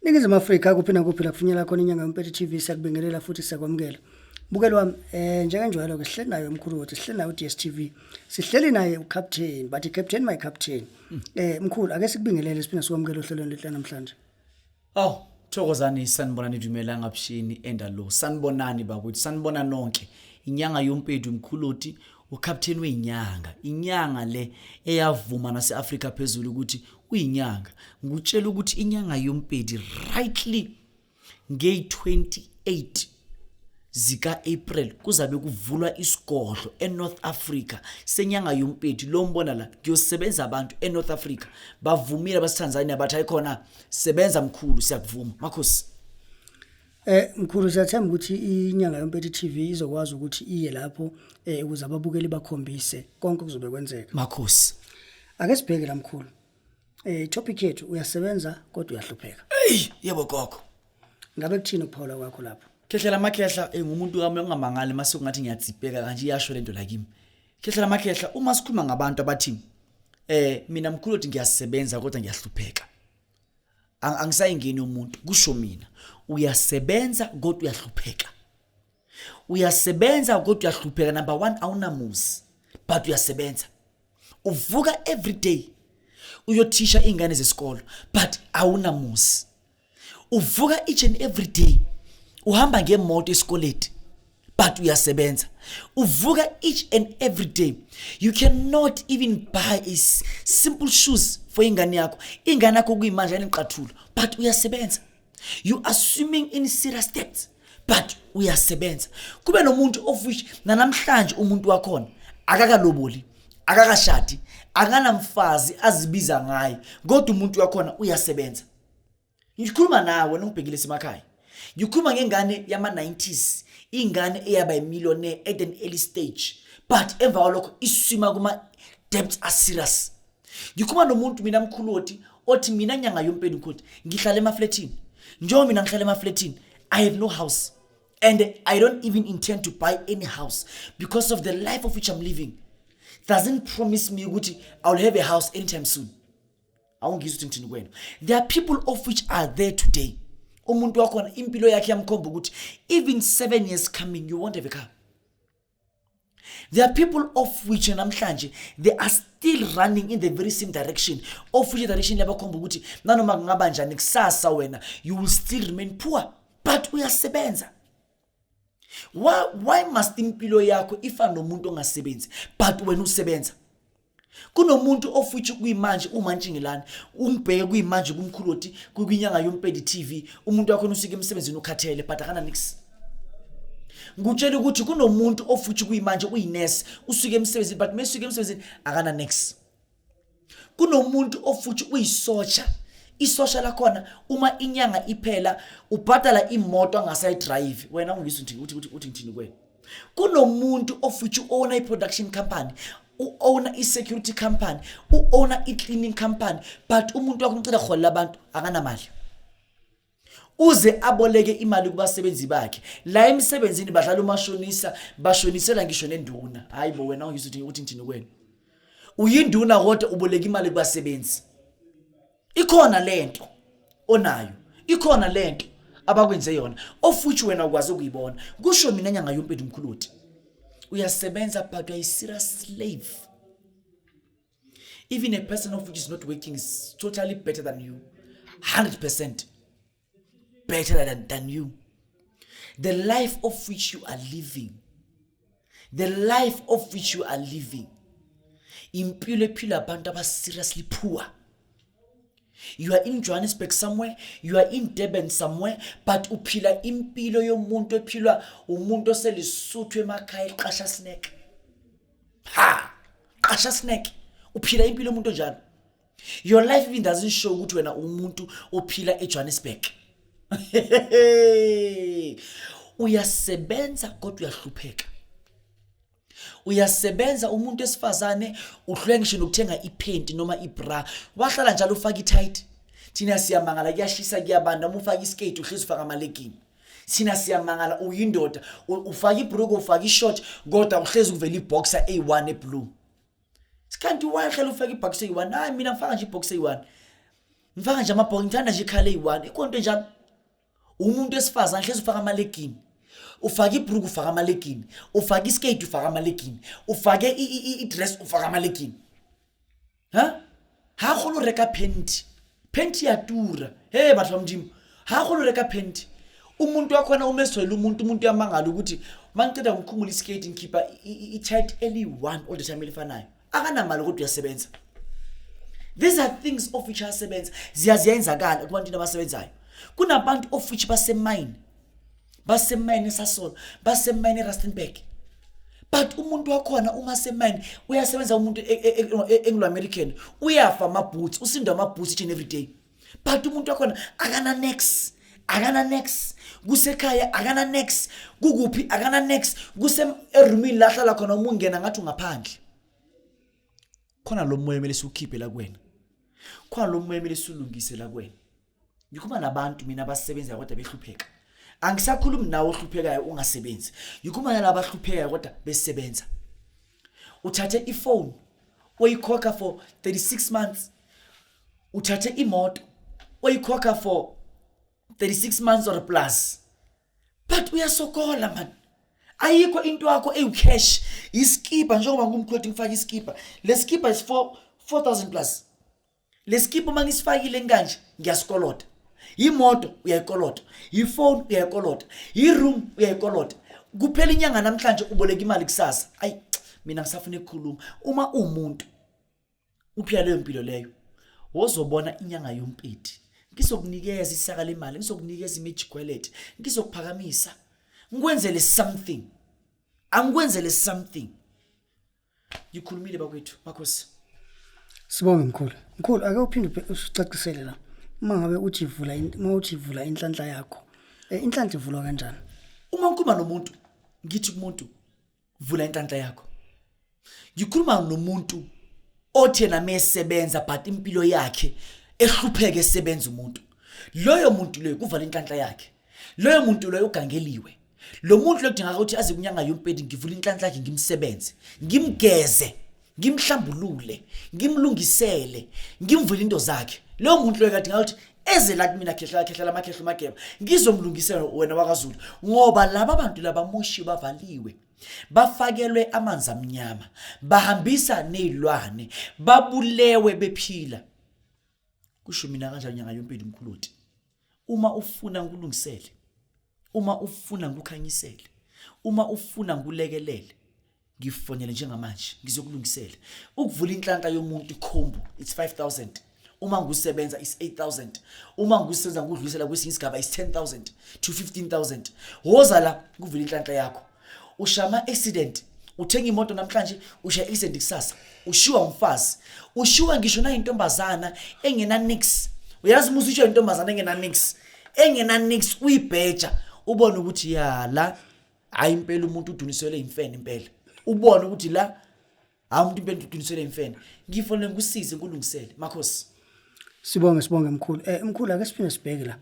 Ningizama Afrika kuphina kufinyela khona inyanga MPEDI TV siyakubingelela futhi siyakwamukela. Bukelo wami njengenjalo ke sihleli naye umkhulu wethu sihleli naye uDSTV. Sihleli naye uCaptain but iCaptain my captain. Mkhulu ake sikubingelele siphinde sikwamukele ohlelweni lethu namhlanje. Thokozani sanibonani dumela ngaphishini endalo. Sanibonani bakuthi sanibona nonke. Inyanga yoMPEDI umkhuloti uCaptain weInyanga. Inyanga le eyavuma naseAfrika phezulu ukuthi uyinyanga. Ngutshela ukuthi inyanga yoMPEDI rightly nge-28 zika April kuzabe kuvulwa isigodlo eNorth Africa senyanga yoMPEDI. Lo mbona la kuyosebenza abantu eNorth Africa bavumile baseTanzania bathi ayikhona sebenza mkhulu siyakuvuma makhosi. Mkhulu siyathemba ukuthi inyanga yoMPEDI TV izokwazi ukuthi iye lapho ukuze ababukeli bakhombise konke kuzobe kwenzeka. Makhosi. Ake sibheke la mkhulu. Topic yethu uyasebenza kodwa uyahlupheka. Yebo gogo. Ngabe kuthini ukuphawula kwakho lapho? Khehlela makhehla ngumuntu wami ongamangale mase kungathi ngiyadzibheka kanje iyasho lento la kimi. Khehlela makhehla uma sikhuluma ngabantu abathi mina mkhulu uthi ngiyasebenza kodwa ngiyahlupheka. Angisayingeni umuntu kusho mina uyasebenza kodwa uyahlupheka. Uyasebenza kodwa uyahlupheka. Number 1 awunamuzi but uyasebenza. Uvuka every day uyothisha ingane zesikolo but awunamuzi. Uvuka each and every day uhamba ngemoto esikoleti but uyasebenza. Uvuka each and every day you cannot even buy simple shoes for ingane yakho. Ingane yakho kuyimanje eniqathulo but uyasebenza. You are swimming in serious steps but uyasebenza. Kube nomuntu of which namhlanje umuntu wakhona akakaloboli akakashadi akanamfazi azibiza ngaye kodwa umuntu wakhona uyasebenza. Ngikhuluma nawe nongibhekile semakhaya. Ngikhuluma ngengane yama-90s, ingane eyaba yimillionaire at an early stage but emva kwalokho iswima kuma debts are serious. Ngikhuluma nomuntu mina mkhuloti othi mina nyanga yoMPEDI mkhuloti ngihlala emafletini. Njengoba mina ngihlala emafletini I have no house and I don't even intend to buy any house because of the life of which I'm living. Doesn't promise me ukuthi I'll have a house anytime soon. Awungizwe ukuthi kwena. There are people of which are there today. Umuntu wakhona impilo yakhe yamkhomba ukuthi even 7 years coming you won't have a car. There are people of which namhlanje they are still running in the very same direction of which direction yabakhomba ukuthi nanoma kungaba njani kusasa wena you will still remain poor but uyasebenza. Why must impilo yakho ifana nomuntu ongasebenzi but wena usebenza? Kunomuntu of which kuyimanje umantshingelana umbheke kuyimanje kumkhuloti kuyinyanga yoMPEDI TV umuntu wakho usike emsebenzini ukhathele but akana nix. Ngutshela ukuthi kunomuntu of which kuyimanje uyinurse usuke emsebenzini but mesuke emsebenzini akana nix. Kunomuntu of which uyisocha isosha lakhona uma inyanga iphela ubhadala imoto angasayi drive wena ungizwe uthi ngithini kwena. Kunomuntu of which owner i-production company owner i-security company owner i-cleaning company but umuntu wakho ucela khola labantu akanamali uze aboleke imali kubasebenzi bakhe la emsebenzini badlala umashonisa bashonisela ngisho nenduna. Hayibo wena ungizwe uthi ngithini kwena. Uyinduna kodwa uboleka imali kubasebenzi. Ikhona lento onayo, ikhona lento abakwenze yona of which wena ukwazi ukuyibona. Kusho mina nyanga yoMPEDI mkhuloti uyasebenza but you are a serious slave. Even a person of which is not working is totally better than you, 100% better than you. The life of which you are living, impilo ephila abantu aba seriously poor. You are in Johannesburg somewhere, you are in Durban somewhere, but uphila impilo yomuntu ephilwa umuntu oselisuthu emakhaya iqasha snack. Qasha snack. Uphila impilo yomuntu njalo. Your life even doesn't show ukuthi wena umuntu ophila eJohannesburg. Uyasebenza kodwa uyahlupheka. Uyasebenza umuntu esifazane uhlwe ngisho nokuthenga iphenti noma ibra. Wahlala njalo ufaka itight. Thina siyamangala kuyashisa kuyabanda uma ufaka iskate uhlezi ufaka amalegging. Thina siyamangala uyindoda ufaka ibruku ufaka ishort kodwa uhlezi uvela iboxer A1 eblue. Sikanti wahlela ufaka iboxer A1. Hayi mina ngifaka nje iboxer A1. Ngifaka nje amabhoxer ngithanda nje ikhala A1. Ikonto njalo. Umuntu esifazane hlezi ufaka amalegging. Ufaka ibruku ufaka amalegging. Ufaka iskate ufaka amalegging. Ufake idress ufaka amalegging. Ha kholo reka penti. Penti yatura. Hey bathu bamjimo. Ha kholo reka penti. Umuntu wakhona umeswela umuntu yamangala ukuthi mangiceda ukukhumula iskate ngikhipha i-tight eli1 all the time elifanayo. Akanamali kodwa uyasebenza. These are things of which asebenza. Ziyenzakala kubantwini abasebenzayo. Kunabantu of which basemine esasol, basemine eRustenburg. But umuntu wakhona uma semine uyasebenza umuntu Anglo American uyafa amaboots, usinda amaboots each and every day. But umuntu wakhona akana next kusekhaya akana next kukuphi akana next kuse erumini lahlala khona umungena ngathi ungaphandle. Khona lo moya emele siukhiphe la kuwena. Khona lo moya emele silungise la kuwena. Ngikhuluma nabantu mina abasebenza kodwa behlupheka. Angisakhulumi nawe ohluphekayo ungasebenzi. Ngikhuluma nalabo abahluphekayo kodwa besebenza. Uthathe iphone oyikhokha for 36 months. Uthathe imoto oyikhokha for 36 months or plus. But uyasokola man. Ayikho into yakho eyicash. Iskipa njengoba ngumkhwethi ngifaka iskipa. Le skipa is 4,000 plus. Le skipa mangisifakile nganje ngiyasikolota. Imoto uyayikolota, iphone uyayikolota, iroom uyayikolota. Kuphela inyanga namhlanje uboleka imali kusasa. Ay mina ngisafuna ukukhuluma. Uma umuntu uphila leyo impilo leyo, wozobona inyanga yompedi. Ngizokunikeza isaka lemali, ngizokunikeza imejigwelete, ngizokuphakamisa. Ngikwenzele something. Angikwenzele something. Ngikhulumile bakwethu, makhosi. Sibonge mkhulu. Mkhulu ake uphinde usicacisele la. Mangabe uthi ivula inhlanhla yakho. Inhlanhla ivulwa kanjani? Uma ngikhuluma nomuntu, ngithi kumuntu vula inhlanhla yakho. Ngikhuluma nomuntu othi yena mesebenza but impilo yakhe ehlupheke esebenza umuntu. Loyo muntu loyo kuvala inhlanhla yakhe. Loyo muntu loyo ugangeliwe. Lo muntu lokudinga ukuthi aze kunyanga yompedi ngivula inhlanhla yakhe ngimsebenze, ngimgeze, ngimhlambulule, ngimlungisele, ngimvule into zakhe. Lo muntu loyo kadinga ukuthi eze la kumina khehla amakhehla mageba ngizomlungisela wena wakaZulu ngoba laba bantu laba moshi bavaliwe. Bafakelwe amanzi amnyama, bahambisa nezilwane, babulewe bephila. Kusho mina kanjani nyanga yompedi mkhuluti? Uma ufuna ngikulungisele, uma ufuna ngikukhanyisele, uma ufuna ngikulekelele, ngifonele njengamanje ngizokulungisela. Ukuvula inhlanhla yomuntu ikhombo it's 5,000. Uma ngusebenza is 8,000. Uma ngusebenza ngudlulisela kwesinye isigaba is 10,000 to 15,000. Woza la kuvula inhlanhla yakho. Ushama accident, uthenga imoto namhlanje, usha accident kusasa. Ushiwa umfazi, ushiwa ngisho na intombazana engena nix. Uyazi musisho intombazana engena nix uyibheja, ubone ukuthi ya la hayi impela umuntu udunisele imfene impela. Ubone ukuthi la hayi umuntu impela udunisele imfene. Ngifonele ngikusize ngikulungisele. Makhosi. Sibonge mkhulu. Mkhulu ake siphinde sibheke la.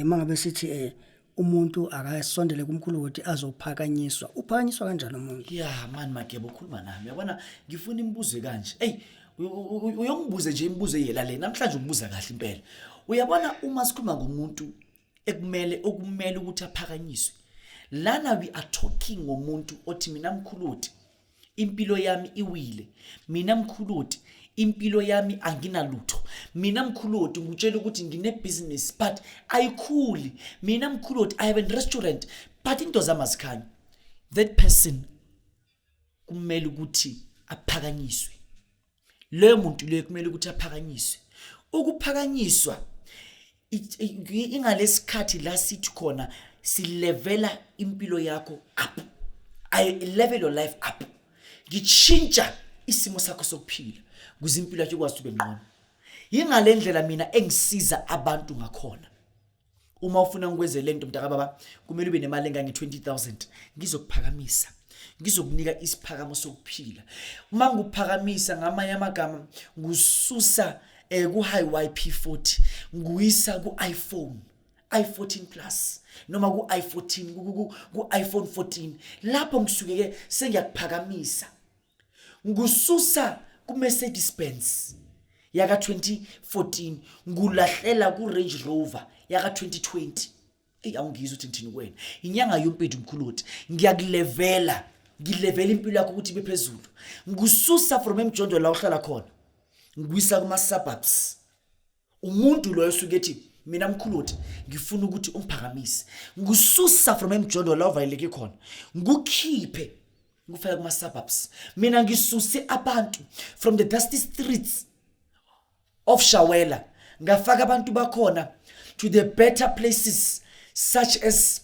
Mangabe sithi umuntu akasondele kumkhulu ukuthi azophakanyiswa. Uphakanyiswa kanjani umuntu? Yeah man Magebo ukhuluma nami. Yabona ngifuna imibuzo kanje. Hey uyongibuze nje imibuzo yela namhlanje ubuza kahle impela. Uyabona uma sikhuluma ngomuntu okumele ukuthi aphakanyiswe. Lana we are talking ngomuntu othi mina mkhuluti impilo yami iwile. Mina mkhuluti impilo yami anginalutho. Mina mkhuluti ngutshela ukuthi ngine business but ayikhuli. Mina mkhuluti I have a restaurant but into zamazikhanya. That person kumele ukuthi aphakanyiswe. Leyo muntu leyo kumele ukuthi aphakanyiswe. Ukuphakanyiswa ingalesikhathi la sithi khona silevela impilo yakho up. I level your life up. Ngichinja isimo sakho sokuphila kuze impilo yakho ikwazi ube ngcono. Yingalendlela mina engisiza abantu ngakhona. Uma ufuna ngikwenze lento mntaka baba kumele ube nemali engange 20,000 ngizokuphakamisa. ngizokunika isiphakamo sokuphila. Uma nguphakamisa ngamanye amagama ngususa ku YP40 nguyisa ku iPhone i14 Plus noma ku i14 ku iPhone 14 lapho ngisuke sengiyakuphakamisa ngususa ku Mercedes Benz yaka 2014 ngulahlela ku Range Rover yaka 2020. Awungizwa ukuthi ngithini kuwena. Inyanga yoMPEDI mkhuluthi ngiyakulevela impilo yakho ukuthi bephezulu. Ngususa from emjonjo la uhlala khona ngwisa kuma suburbs. Umuntu lo usuke ethi mina mkhuluthi ngifuna ukuthi umphakamise. Ngususa from emjonjo la uvaleleke khona ngukhiphe ngufaka kuma suburbs. Mina ngisuse abantu from the dusty streets of Shawela ngafaka abantu bakhona to the better places such as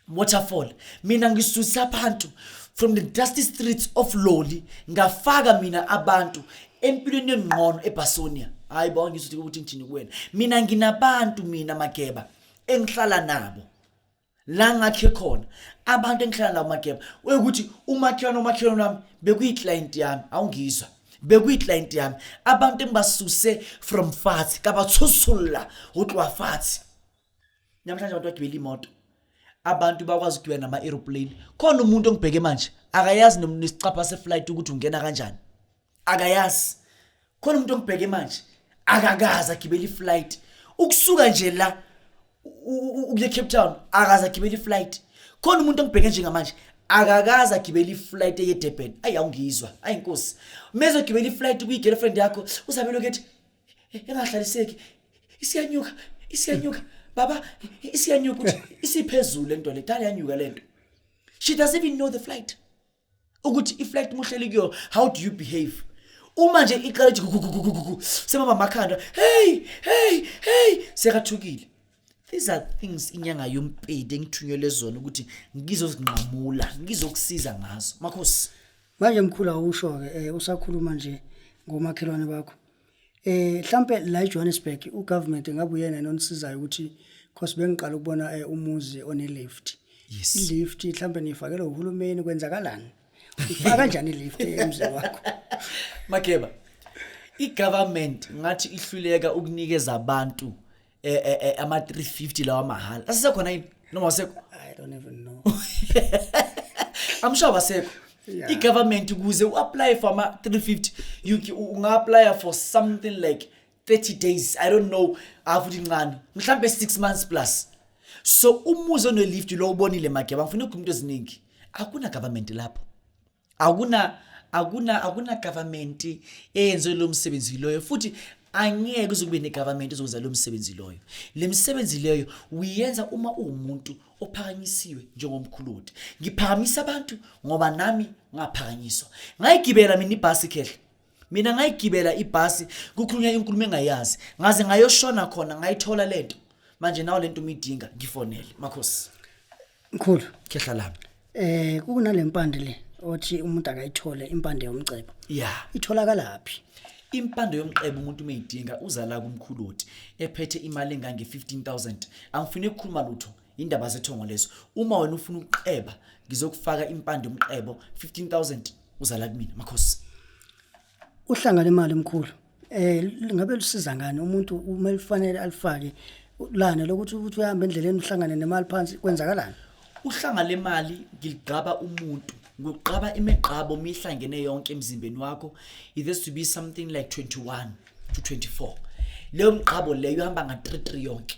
Waterfall. Mina ngisusa abantu from the dusty streets of Loli ngafaka mina abantu empilweni engqono eBasonia. Hayi bonke ngizothi ukuthi ngithini kuwena. Mina nginabantu mina Mageba engihlala nabo la ngakhe khona abantu engihlala nabo Mageba ukuthi umakhelwane nami bekuyiclient yami. Awungizwa bekuyiclient yami abantu engibasuse from Fatsi kabathusula utlwa Fatsi. Namhlanje abantu bagibela imoto abantu bakwazi ukugibela nama aeroplane. Khona umuntu ongibheke manje akayazi nesicapha seflight ukuthi ungena kanjani. Akayazi. Khona umuntu ongibheke manje akakaza gibela iflight ukusuka nje la ukuye Cape Town akaza gibela iflight. Khona umuntu ongibheke njengamanje akakaza gibela iflight eye Durban. Awungizwa ayinkosi mezo gibela iflight kuyi girlfriend yakho usabelo kethi engahlaliseki isiyanyuka baba isiyanyuka ukuthi isiphezulu lento le dala yanyuka lento. She doesn't even know the flight ukuthi iflight muhleli kuyo. How do you behave uma nje iqala ukuthi semama makhanda hey sekathukile. These are things inyanga yoMPEDI engithunyelwe zona ukuthi ngizozinqamula ngizokusiza ngazo. Makhosi Manje mkhulu awusho ke usakhuluma nje ngomakhelwane bakho. Mhlambe la eJohannesburg ugovernment ngabe uyena nonisizayo ukuthi because bengiqala ukubona umuzi one lift. Yes. Lift mhlambe nifakela uhulumeni kwenzakalani? Ufaka kanjani ilift emzini wakho? Mageba igovernment ngathi ihluleka ukunikeza abantu ama 350 lawa mahala. Asisekhona yini noma wasekho? I don't even know. I'm sure wasekho. Yeah. Igovernment ukuze uapply for ama 350 you unga-apply for something like 30 days. I don't know afuthi incane mhlambe 6 months plus. So umuzi ono lift lo ubonile Mageba ngifuna ukhuluma eziningi. Akuna government lapho. Akuna government eyenze lo msebenzi loyo futhi angeke uzokube negovernment ezokwenza lo msebenzi loyo. Le msebenzi leyo uyenza uma umuntu ophakanyisiwe njengomkhuluti. Ngiphakamisa abantu ngoba nami ngaphakanyiswa. Ngayigibela mina ibhasi kehle. Mina ngayigibela ibhasi kukhulunywa inkulumo engayazi. Ngaze ngayoshona khona ngayithola lento. Manje nawo lento umidinga ngifonele. Makhosi. Mkhulu. Khehla lami. Kunalempande le othi umuntu akayithole impande yomcebo. Yeah. Itholakala laphi? Impande yomcebo umuntu umeyidinga uza la kumkhuluti ephethe imali engange 15,000. Angifuni ukukhuluma lutho indaba zethongo lezo. Uma wena ufuna ukuqeba ngizokufaka impande yomcebo 15,000 uza la kimi Makhosi. Uhlanga lemali mkhulu. Ngabe lusiza ngani umuntu uma elifanele alifake lana lokuthi uhambe endleleni uhlangane nemali phansi kwenzakalani? Uhlanga lemali ngigqaba umuntu ngokuqaba imigqabo mihlangene yonke emzimbeni wakho. It has to be something like 21 to 24. Leyo migqabo leyo ihamba nga 3 yonke.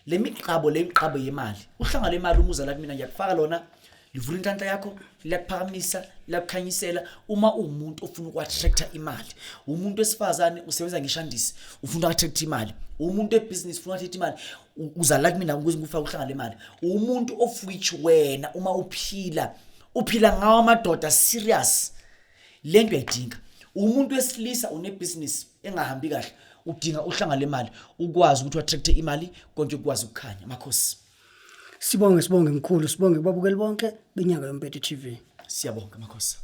Le migqabo yemali. Uhlanga lemali umuza la mina ngiyakufaka lona livula inhlanhla yakho liyakuphakamisa liyakukhanyisela uma umuntu ofuna ukwa-attracta imali. Umuntu wesifazane usebenza ngishandisi ufuna ukwa-attracta imali. Umuntu webusiness ufuna ukwa-attracta imali uza la mina ukuze ngifake uhlanga lemali. Umuntu of which wena uma uphila ngawo amadoda serious lento uyayidinga. Umuntu wesilisa unebusiness engahambi kahle udinga uhlanga lemali ukwazi ukuthi u-attracte imali konke ukwazi ukukhanya. Makhosi. Sibonge mkhulu, sibonge kubabukeli bonke benyanga yoMPEDI TV. Siyabonga Makhosi.